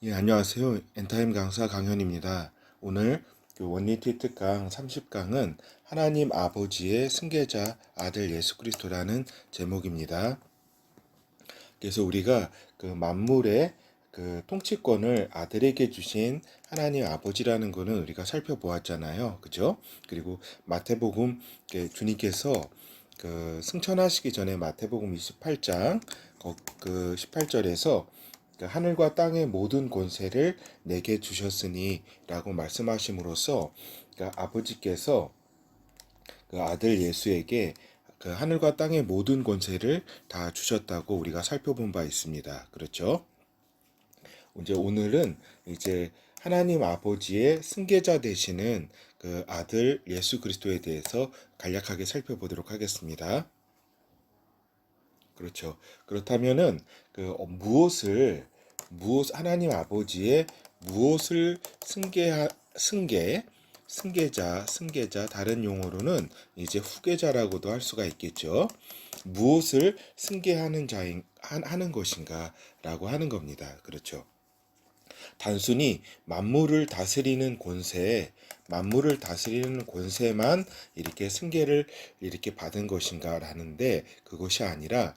예, 안녕하세요. 엔타임 강사 강현입니다. 오늘 원리티 특강 30강은 하나님 아버지의 승계자 아들 예수 그리스도라는 제목입니다. 그래서 우리가 그 만물의 그 통치권을 아들에게 주신 하나님 아버지라는 거는 우리가 살펴보았잖아요. 그죠? 그리고 마태복음 주님께서 그 승천하시기 전에 마태복음 28장 그 18절에서 하늘과 땅의 모든 권세를 내게 주셨으니 라고 말씀하심으로써 아버지께서 그 아들 예수에게 그 하늘과 땅의 모든 권세를 다 주셨다고 우리가 살펴본 바 있습니다. 그렇죠? 이제 오늘은 이제 하나님 아버지의 승계자 되시는 그 아들 예수 그리스도에 대해서 간략하게 살펴보도록 하겠습니다. 그렇죠. 그렇다면은 무엇 하나님 아버지의 무엇을 승계자 다른 용어로는 이제 후계자라고도 할 수가 있겠죠. 무엇을 승계하는 하는 것인가라고 하는 겁니다. 그렇죠. 단순히 만물을 다스리는 권세만 이렇게 승계를 이렇게 받은 것인가라는데 그것이 아니라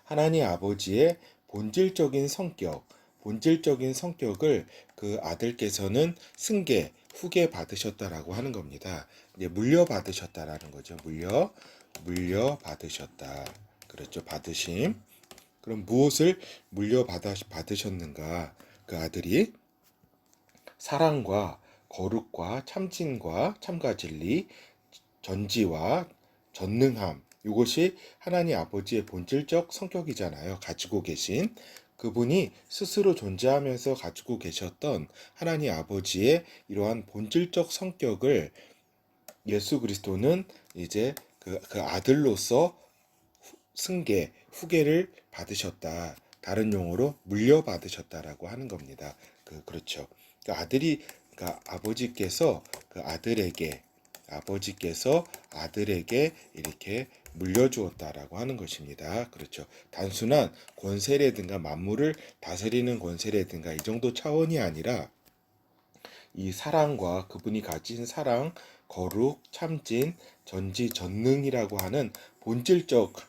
하나님 아버지의 본질적인 성격을 그 아들께서는 후계 받으셨다라고 하는 겁니다. 이제 물려받으셨다라는 거죠. 물려받으셨다. 그렇죠. 받으심. 그럼 무엇을 받으셨는가? 그 아들이 사랑과 거룩과 참진과 참과 진리, 전지와 전능함, 이것이 하나님 아버지의 본질적 성격이잖아요. 가지고 계신 그분이 스스로 존재하면서 가지고 계셨던 하나님 아버지의 이러한 본질적 성격을 예수 그리스도는 이제 그 아들로서 후계를 받으셨다. 다른 용어로 물려받으셨다라고 하는 겁니다. 그렇죠. 아버지께서 아들에게 이렇게 물려주었다라고 하는 것입니다. 그렇죠. 단순한 권세라든가 만물을 다스리는 권세라든가 이 정도 차원이 아니라 이 사랑과 그분이 가진 사랑, 거룩, 참진, 전지, 전능이라고 하는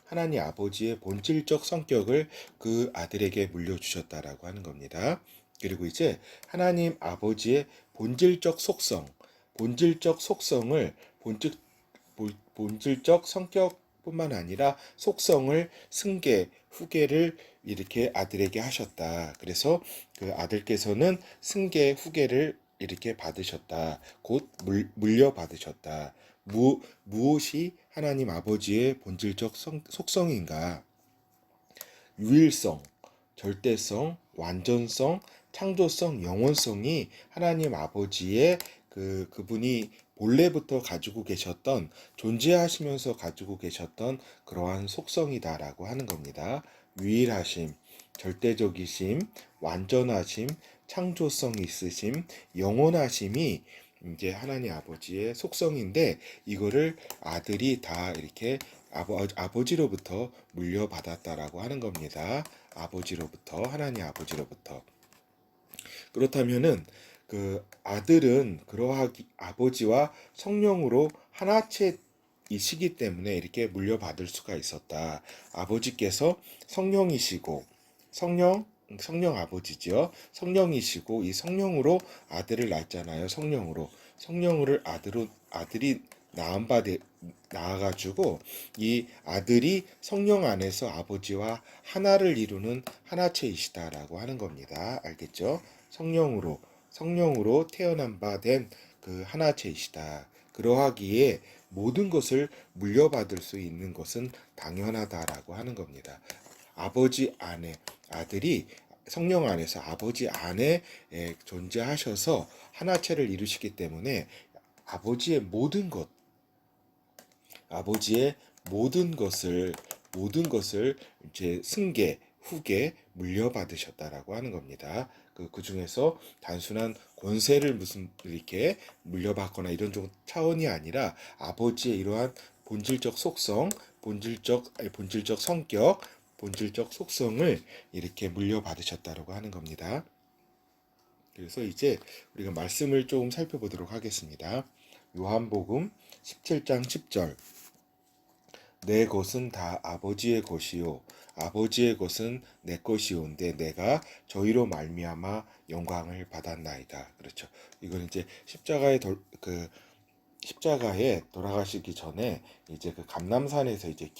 하나님 아버지의 본질적 성격을 그 아들에게 물려주셨다라고 하는 겁니다. 그리고 이제 하나님 아버지의 본질적 속성을, 본질적 성격뿐만 아니라 속성을 후계를 이렇게 아들에게 하셨다. 그래서 그 아들께서는 후계를 이렇게 받으셨다. 곧 물려받으셨다. 무엇이 하나님 아버지의 본질적 속성인가? 유일성, 절대성, 완전성, 창조성, 영원성이 하나님 아버지의 그분이 본래부터 가지고 계셨던 존재하시면서 가지고 계셨던 그러한 속성이다라고 하는 겁니다. 유일하심, 절대적이심, 완전하심, 창조성 있으심, 영원하심이 이제 하나님 아버지의 속성인데 이거를 아들이 다 이렇게 아버지로부터 물려받았다라고 하는 겁니다. 하나님 아버지로부터. 그렇다면은 그 아들은 그러하기 아버지와 성령으로 하나체이시기 때문에 이렇게 물려받을 수가 있었다. 아버지께서 성령이시고 성령 아버지죠. 성령이시고 이 성령으로 아들을 낳았잖아요. 성령으로 아들이 낳아가지고 이 아들이 성령 안에서 아버지와 하나를 이루는 하나체이시다라고 하는 겁니다. 알겠죠? 성령으로 태어난 바 된 그 하나체이시다. 그러하기에 모든 것을 물려받을 수 있는 것은 당연하다라고 하는 겁니다. 아들이 성령 안에서 아버지 안에 존재하셔서 하나체를 이루시기 때문에 아버지의 모든 것, 아버지의 모든 것을 이제 후계 물려받으셨다라고 하는 겁니다. 그 중에서 단순한 권세를 무슨 이렇게 물려받거나 이런 차원이 아니라 아버지의 이러한 본질적 속성, 본질적 성격, 본질적 속성을 이렇게 물려받으셨다고 하는 겁니다. 그래서 이제 우리가 말씀을 조금 살펴보도록 하겠습니다. 요한복음 17장 10절. 내 것은 다 아버지의 것이요 아버지의 것은 내 것이온데 내가 저희로 말미암아 영광을 받았나이다. 그렇죠. 이건 이제 십자가에 돌아가시기 전에 이제 그 감람산에서 이제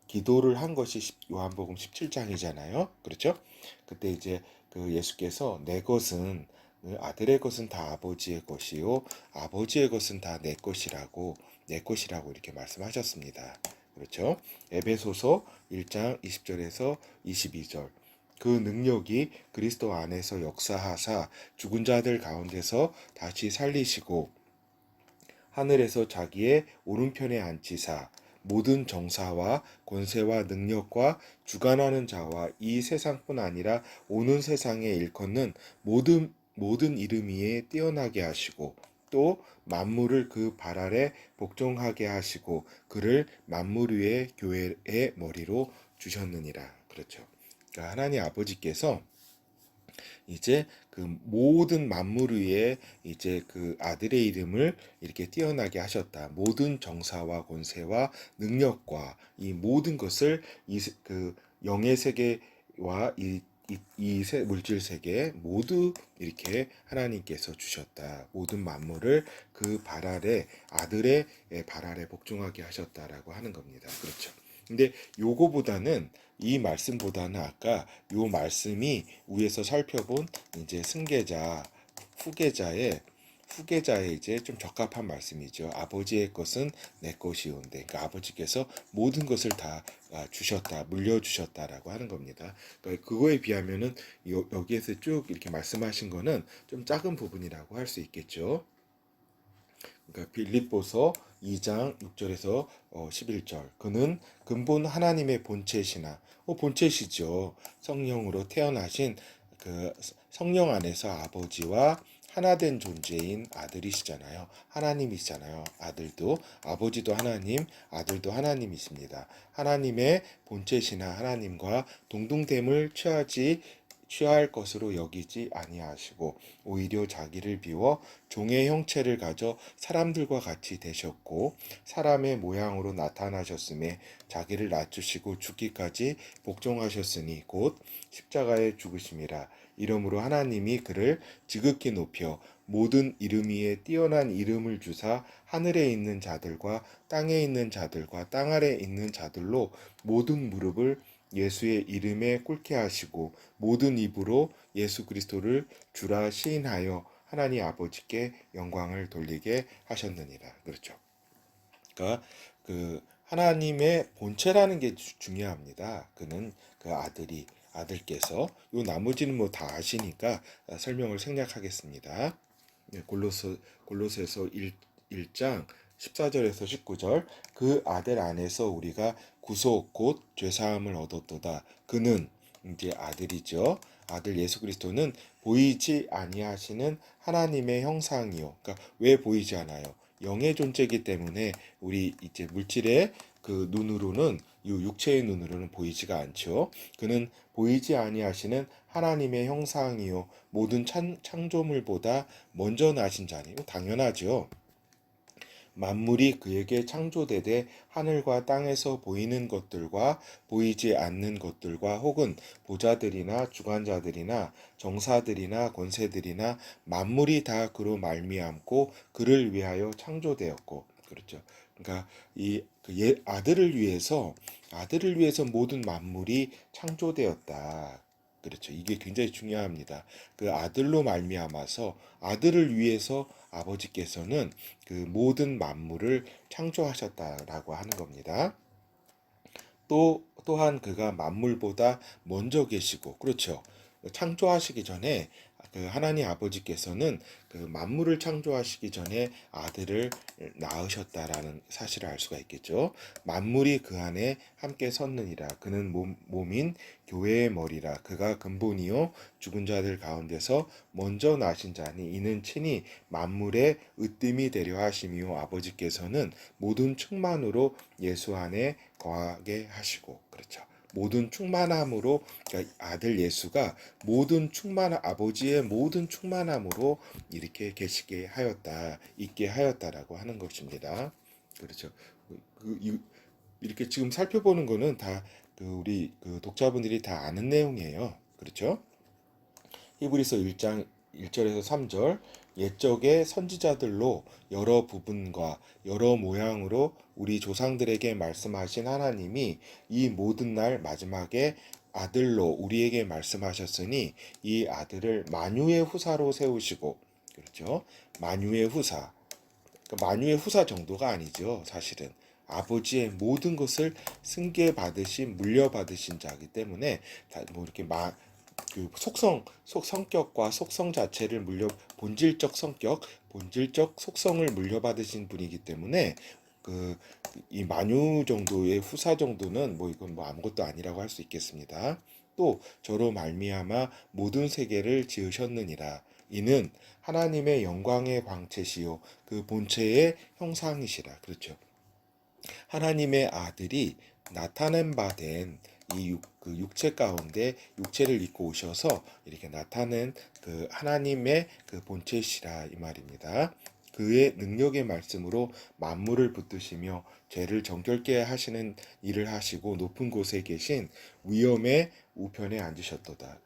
기도를 한 것이 요한복음 17장이잖아요. 그렇죠? 그때 이제 그 예수께서 내 것은 그 아들의 것은 다 아버지의 것이요 아버지의 것은 다 내 것이라고 이렇게 말씀하셨습니다. 그렇죠? 에베소서 1장 20절에서 22절. 그 능력이 그리스도 안에서 역사하사 죽은 자들 가운데서 다시 살리시고 하늘에서 자기의 오른편에 앉히사 모든 정사와 권세와 능력과 주관하는 자와 이 세상뿐 아니라 오는 세상에 일컫는 모든 이름 위에 뛰어나게 하시고 또 만물을 그 발 아래 복종하게 하시고 그를 만물 위에 교회의 머리로 주셨느니라. 그렇죠. 그러니까 하나님 아버지께서 이제 그 모든 만물 위에 이제 그 아들의 이름을 이렇게 뛰어나게 하셨다. 모든 정사와 권세와 능력과 이 모든 것을 그 영의 세계와 이 물질 세계 모두 이렇게 하나님께서 주셨다. 모든 만물을 그 발 아래 아들의 발 아래 복종하게 하셨다라고 하는 겁니다. 그렇죠. 근데 요거보다는 이 말씀보다는 아까 요 말씀이 위에서 살펴본 이제 승계자 후계자의 이제 좀 적합한 말씀이죠. 아버지의 것은 내 것이온데, 그러니까 아버지께서 모든 것을 다 주셨다, 물려주셨다라고 하는 겁니다. 그러니까 그거에 비하면은 여기에서 쭉 이렇게 말씀하신 거는 좀 작은 부분이라고 할 수 있겠죠. 그러니까 빌립보서 2장 6절에서 11절. 그는 근본 하나님의 본체시나 본체시죠. 성령으로 태어나신 그 성령 안에서 아버지와 하나된 존재인 아들이시잖아요. 하나님이시잖아요. 아들도 아버지도 하나님, 아들도 하나님이십니다. 하나님의 본체시나 하나님과 동등됨을 취할 것으로 여기지 아니하시고 오히려 자기를 비워 종의 형체를 가져 사람들과 같이 되셨고 사람의 모양으로 나타나셨음에 자기를 낮추시고 죽기까지 복종하셨으니 곧 십자가에 죽으심이라. 이러므로 하나님이 그를 지극히 높여 모든 이름 위에 뛰어난 이름을 주사 하늘에 있는 자들과 땅에 있는 자들과 땅 아래 있는 자들로 모든 무릎을 예수의 이름에 꿇게 하시고 모든 입으로 예수 그리스도를 주라 시인하여 하나님 아버지께 영광을 돌리게 하셨느니라. 그렇죠. 그러니까 그 하나님의 본체라는 게 중요합니다. 그는 그 아들께서 요 나머지는 뭐 다 아시니까 설명을 생략하겠습니다. 네, 골로새서 1장 14절에서 19절. 그 아들 안에서 우리가 구속 곧 죄사함을 얻었도다. 그는 이제 아들이죠. 아들 예수 그리스도는 보이지 아니하시는 하나님의 형상이요. 그러니까 왜 보이지 않아요? 영의 존재이기 때문에 우리 이제 물질의 그 눈으로는 이 육체의 눈으로는 보이지가 않죠. 그는 보이지 아니하시는 하나님의 형상이요 모든 창조물보다 먼저 나신 자니 당연하죠. 만물이 그에게 창조되되 하늘과 땅에서 보이는 것들과 보이지 않는 것들과 혹은 보좌들이나 주관자들이나 정사들이나 권세들이나 만물이 다 그로 말미암고 그를 위하여 창조되었고 그렇죠. 그러니까 아들을 위해서 모든 만물이 창조되었다. 그렇죠. 이게 굉장히 중요합니다. 그 아들로 말미암아서 아들을 위해서 아버지께서는 그 모든 만물을 창조하셨다라고 하는 겁니다. 또한 그가 만물보다 먼저 계시고 그렇죠. 창조하시기 전에 그 하나님 아버지께서는 그 만물을 창조하시기 전에 아들을 낳으셨다라는 사실을 알 수가 있겠죠. 만물이 그 안에 함께 섰느니라. 그는 몸인 교회의 머리라. 그가 근본이요 죽은 자들 가운데서 먼저 나신 자니 이는 친히 만물의 으뜸이 되려 하심이요 아버지께서는 모든 충만으로 예수 안에 거하게 하시고 그렇죠. 모든 충만함으로, 그러니까 아들 예수가 모든 충만 아버지의 모든 충만함으로 이렇게 계시게 하였다, 있게 하였다라고 하는 것입니다. 그렇죠. 이렇게 지금 살펴보는 거는 다 우리 독자분들이 다 아는 내용이에요. 그렇죠? 히브리서 1장 1절에서 3절, 옛적의 선지자들로 여러 부분과 여러 모양으로 우리 조상들에게 말씀하신 하나님이 이 모든 날 마지막에 아들로 우리에게 말씀하셨으니 이 아들을 만유의 후사로 세우시고, 그렇죠? 만유의 후사, 그러니까 만유의 후사 정도가 아니죠. 사실은 아버지의 모든 것을 승계받으신, 물려받으신 자이기 때문에 뭐 이렇게 성격과 속성 자체를 본질적 성격, 본질적 속성을 물려받으신 분이기 때문에 그 이 만유 정도의 후사 정도는 뭐 이건 뭐 아무것도 아니라고 할 수 있겠습니다. 또 저로 말미암아 모든 세계를 지으셨느니라. 이는 하나님의 영광의 광채시요 그 본체의 형상이시라. 그렇죠. 하나님의 아들이 나타낸 바 된 이 육체 가운데 육체를 입고 오셔서 이렇게 나타낸 그 하나님의 그 본체시라 이 말입니다. 그의 능력의 말씀으로 만물을 붙드시며 죄를 정결케 하시는 일을 하시고 높은 곳에 계신 위엄의 우편에 앉으셨도다.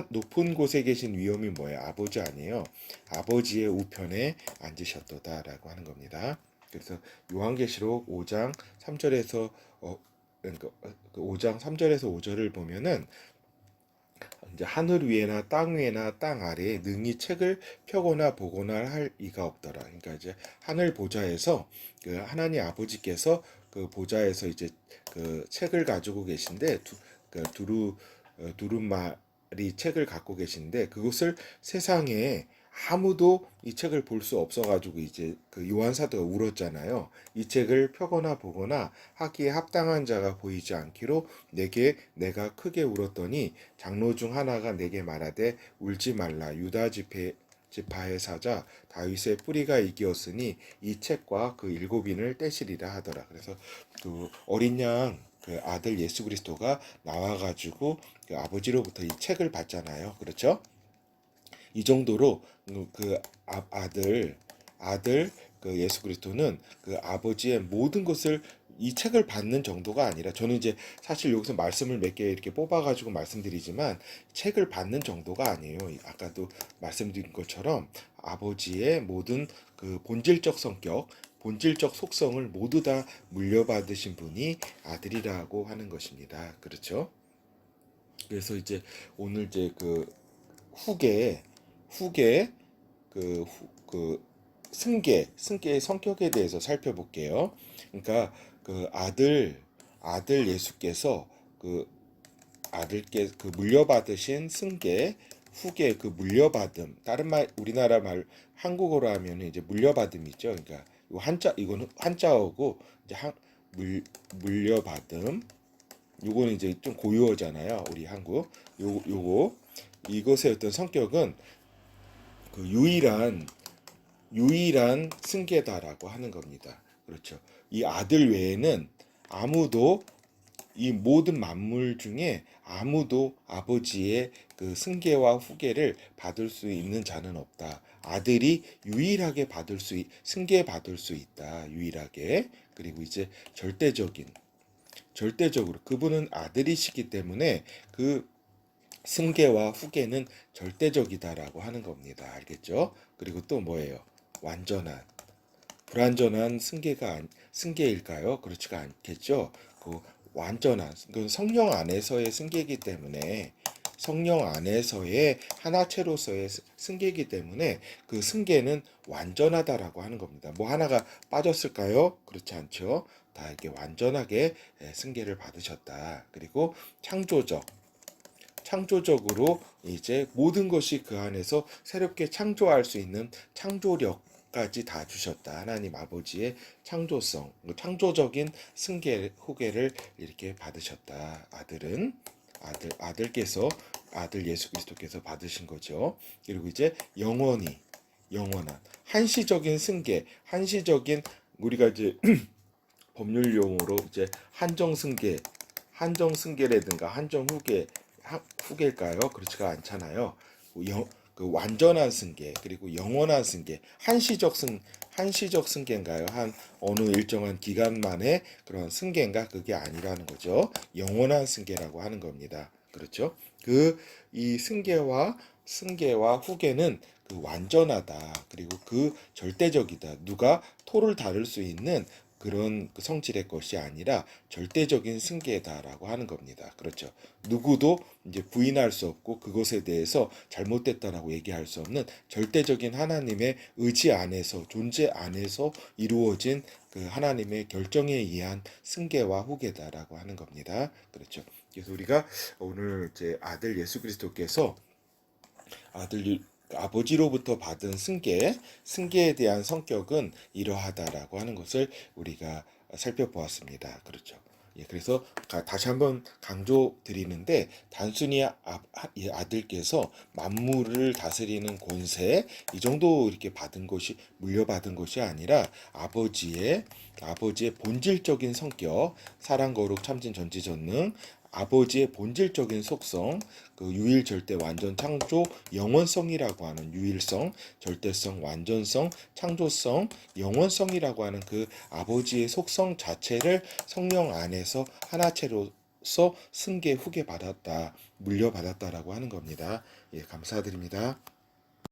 높은 곳에 계신 위엄이 뭐예요? 아버지 아니에요? 아버지의 우편에 앉으셨도다라고 하는 겁니다. 그래서 요한계시록 5장 3절에서 그러니까 5장 3절에서 5절을 보면은 이제 하늘 위에나 땅 위에나 땅 아래에 능히 책을 펴거나 보거나 할 이가 없더라. 그러니까 이제 하늘 보좌에서 그 하나님 아버지께서 그 보좌에서 이제 그 책을 가지고 계신데 두루마리 책을 갖고 계신데 그것을 세상에 아무도 이 책을 볼 수 없어가지고 이제 그 요한 사도가 울었잖아요. 이 책을 펴거나 보거나 하기에 합당한 자가 보이지 않기로 내가 크게 울었더니 장로 중 하나가 내게 말하되 울지 말라. 유다 지파의 사자 다윗의 뿌리가 이기었으니 이 책과 그 일곱인을 떼시리라 하더라. 그래서 그 어린 양 그 아들 예수 그리스도가 나와가지고 그 아버지로부터 이 책을 받잖아요. 그렇죠? 이 정도로 그 아들 그 예수 그리스도는 그 아버지의 모든 것을 이 책을 받는 정도가 아니라, 저는 이제 사실 여기서 말씀을 몇 개 이렇게 뽑아가지고 말씀드리지만 책을 받는 정도가 아니에요. 아까도 말씀드린 것처럼 아버지의 모든 그 본질적 성격, 본질적 속성을 모두 다 물려받으신 분이 아들이라고 하는 것입니다. 그렇죠? 그래서 이제 오늘 이제 그 후계 그 승계의 성격에 대해서 살펴볼게요. 그러니까 그 아들 예수께서 그 아들께 그 물려받으신 승계 후계 그 물려받음, 다른 말 우리나라 말 한국어로 하면 이제 물려받음이죠. 그러니까 이거는 한자어고 이제 물려받음, 요거는 이제 좀 고유어잖아요. 우리 한국 요거 이것의 어떤 성격은 그 유일한 승계다라고 하는 겁니다. 그렇죠. 이 아들 외에는 아무도, 이 모든 만물 중에 아무도 아버지의 그 승계와 후계를 받을 수 있는 자는 없다. 아들이 유일하게 승계 받을 수 있다. 유일하게. 그리고 이제 절대적으로 그분은 아들이시기 때문에 그 승계와 후계는 절대적이다라고 하는 겁니다. 알겠죠? 그리고 또 뭐예요? 완전한, 불완전한 승계일까요? 그렇지가 않겠죠. 그 완전한, 그 성령 안에서의 승계이기 때문에, 성령 안에서의 하나체로서의 승계이기 때문에 그 승계는 완전하다라고 하는 겁니다. 뭐 하나가 빠졌을까요? 그렇지 않죠. 다 이렇게 완전하게 승계를 받으셨다. 그리고 창조적으로 이제 모든 것이 그 안에서 새롭게 창조할 수 있는 창조력까지 다 주셨다. 하나님 아버지의 창조성, 창조적인 승계 후계를 이렇게 받으셨다. 아들께서 아들 예수 그리스도께서 받으신 거죠. 그리고 이제 영원한 한시적인 승계, 한시적인, 우리가 이제 법률 용어로 이제 한정 승계, 한정 승계라든가 한정 후계일까요? 그렇지가 않잖아요. 그 완전한 승계 그리고 영원한 승계 한시적 승계인가요? 한 어느 일정한 기간만에 그런 승계인가? 그게 아니라는 거죠. 영원한 승계라고 하는 겁니다. 그렇죠? 그 이 승계와 후계는 그 완전하다. 그리고 그 절대적이다. 누가 토를 다룰 수 있는 그런 그 성질의 것이 아니라 절대적인 승계다라고 하는 겁니다. 그렇죠. 누구도 이제 부인할 수 없고 그것에 대해서 잘못됐다라고 얘기할 수 없는 절대적인 하나님의 의지 안에서 존재 안에서 이루어진 그 하나님의 결정에 의한 승계와 후계다라고 하는 겁니다. 그렇죠. 그래서 우리가 오늘 이제 아들 예수 그리스도께서 아들 아버지로부터 받은 승계에 대한 성격은 이러하다라고 하는 것을 우리가 살펴보았습니다. 그렇죠. 예, 그래서 다시 한번 강조드리는데 단순히 아들께서 만물을 다스리는 권세 이 정도 이렇게 받은 것이 물려받은 것이 아니라 아버지의 본질적인 성격, 사랑 거룩 참진 전지전능 아버지의 본질적인 속성, 그 유일 절대 완전 창조 영원성이라고 하는 유일성, 절대성, 완전성, 창조성, 영원성이라고 하는 그 아버지의 속성 자체를 성령 안에서 하나체로서 승계 후계 받았다, 물려받았다라고 하는 겁니다. 예, 감사드립니다.